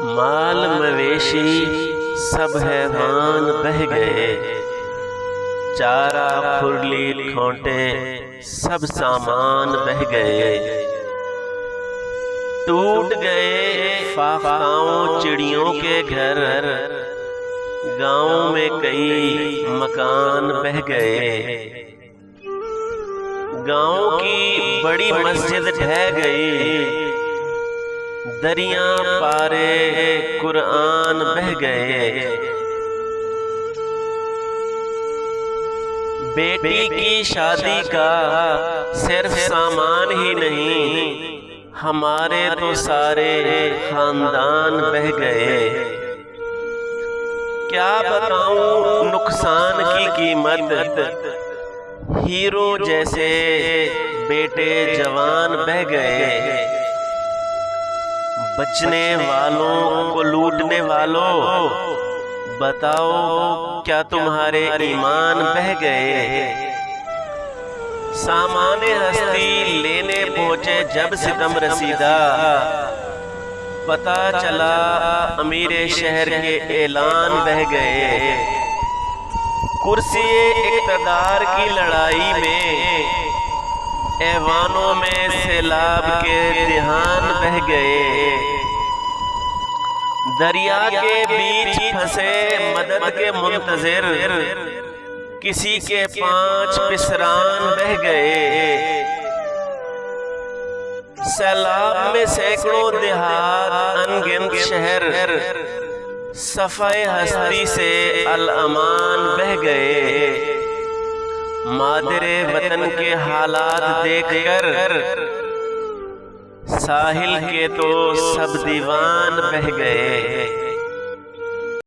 माल मवेशी सब हैवान बह गए, चारा खुरली खोंटे सब सामान बह गए। टूट गए फाखाओं चिड़ियों के घर, गाँव में कई मकान बह गए। गाँव की बड़ी मस्जिद ढह गई, दरिया पारे कुरान बह गए। बेटी की शादी का सिर्फ सामान ही नहीं, हमारे तो सारे खानदान बह गए। क्या बताऊं नुकसान की कीमत, हीरो जैसे बेटे जवान बह गए। बचने वालों को लूटने वालों, बताओ क्या तुम्हारे ईमान बह गए। सामाने हस्ती लेने पहुंचे जब सितम रसीदा, पता चला अमीरे शहर के ऐलान बह गए। कुर्सी इक़्तिदार की लड़ाई में ऐवानों में सैलाब के दिहान बह गए। दरिया के बीच फंसे मदद के मुंतज़िर, किसी के 5 पिसरान बह गए। सैलाब में सैकड़ों देहात अनगिनत शहर, सफ़ाए हस्ती से अल अमान बह गए। मादरे वतन के हालात देखकर साहिल के तो सब दीवान बह गए।